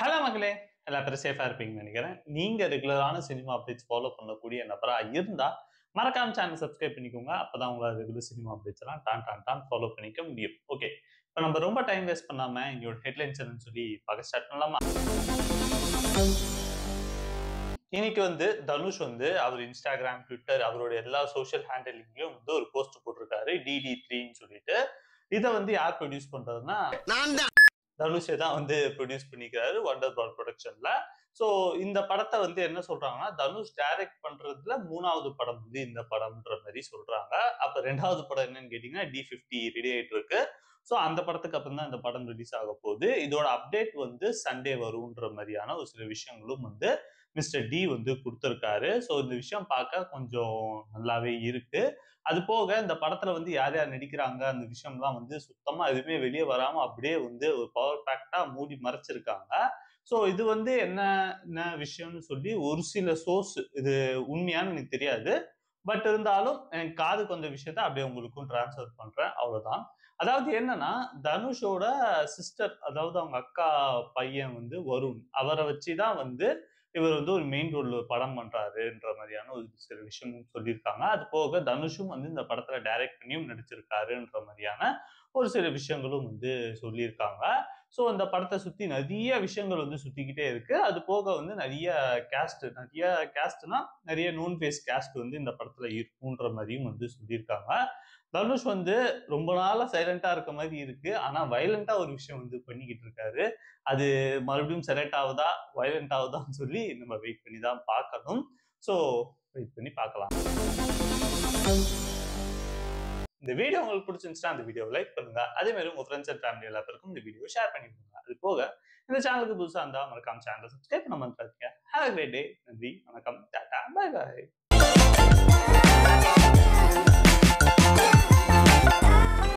Hello மக்களே! எல்லா பேரும் சேஃபா இருப்பீங்கன்னு நெனைக்கிறேன். நீங்க ரெகுலரான சினிமா அப்டேட்ஸ் ஃபாலோ பண்ணக்கூடிய நபரா இருந்தா, மறக்காம சேனல் சப்ஸ்கிரைப் பண்ணிக்கோங்க. அப்பதான் உங்களால ரெகுலர் சினிமா அப்டேட்ஸ் எல்லாம் டான் டான் டான் ஃபாலோ பண்ணிக்க முடியும். ஓகே. இப்ப நம்ம ரொம்ப டைம் வேஸ்ட் பண்ணாம எங்களோட ஹெட்லைன்ஸ் என்னன்னு சொல்லி பார்க்க ஸ்டார்ட் பண்ணலாமா? இன்னைக்கு தனுஷ் அவர் Instagram, Twitter அவரோட எல்லா சோசியல் ஹேண்டலிங்லயும் ஒரு போஸ்ட் போட்டிருக்காரு. DD3ன்னு சொல்லிட்டு. இத யார் ப்ரொடியூஸ் பண்றதுன்னா தனுஷே தான் ப்ரொடியூஸ் பண்ணிக்கிறாரு வண்டர் பிராட் ப்ரொடக்ஷன்ல. சோ இந்த படத்தை என்ன சொல்றாங்கன்னா தனுஷ் டைரக்ட் பண்றதுல 3வது படம் இந்த படம்ன்ற மாதிரி சொல்றாங்க. அப்ப 2வது படம் என்னன்னு கேட்டீங்கன்னா D50 ரெடி ஆயிட்டு இருக்கு. சோ அந்த படத்துக்கு அப்புறம் தான் இந்த படம் ரிலீஸ் ஆக போகுது. இதோட அப்டேட் சண்டே வரும்ன்ற மாதிரியான ஒரு சில விஷயங்களும் மிஸ்டர் டி கொடுத்திருக்காரு. சோ இந்த விஷயம் பார்க்க கொஞ்சம் நல்லாவே இருக்கு. அது போக இந்த படத்துல யார் யார் நடிக்கிறாங்க அந்த விஷயம்லாம் சுத்தமா எதுவுமே வெளியே வராம அப்படியே ஒரு பவர் பேக்டா மூடி மறைச்சிருக்காங்க. சோ இது என்ன விஷயம்னு சொல்லி ஒரு சில சோர்ஸ் இது உண்மையானு எனக்கு தெரியாது. பட் இருந்தாலும் எனக்கு காதுக்கு வந்த விஷயத்த அப்படியே உங்களுக்கும் டிரான்ஸ்ஃபர் பண்றேன். அவ்வளவுதான். அதாவது என்னன்னா தனுஷோட சிஸ்டர், அதாவது அவங்க அக்கா பையன் வருண், அவரை வச்சுதான் இவர் ஒரு மெயின் ரோல்ல படம் பண்றாருன்ற மாதிரியான ஒரு சில விஷயமும் சொல்லியிருக்காங்க. அது போக தனுஷும் இந்த படத்துல டைரக்ட் பண்ணியும் நடிச்சிருக்காருன்ற மாதிரியான ஒரு சில விஷயங்களும் சொல்லியிருக்காங்க. சோ அந்த படத்தை சுத்தி நிறைய விஷயங்கள் சுத்திக்கிட்டே இருக்கு. அது போக நிறைய கேஸ்ட்னா நிறைய நோன் ஃபேஸ் கேஸ்ட் இந்த படத்துல இருக்குன்ற மாதிரியும் சொல்லியிருக்காங்க. தனுஷ் ரொம்ப நாளா சைலண்டா இருக்க மாதிரி இருக்கு. ஆனா வயலண்டா ஒரு விஷயம் பண்ணிக்கிட்டு இருக்காரு. அது மறுபடியும் செலக்ட் ஆகுதா வயலண்ட் ஆகுதான்னு சொல்லி நம்ம வெயிட் பண்ணி தான் பார்க்கணும். சோ வெயிட் பண்ணி பார்க்கலாம். இந்த வீடியோ உங்களுக்கு பிடிச்சிருந்துச்சுன்னா அந்த வீடியோவை லைக் பண்ணுங்க. அதே மாதிரி உங்க ஃப்ரெண்ட்ஸ் அண்ட் ஃபேமிலி எல்லாருக்கும் இந்த வீடியோ ஷேர் பண்ணிக்கோங்க. அது போக இந்த சேனலுக்கு புதுசா இருந்தா மறக்காம சேனலை சப்ஸ்கிரைப் பண்ண மறக்காதீங்க. Have a great day. நன்றி, வணக்கம், டாடா, பை பை.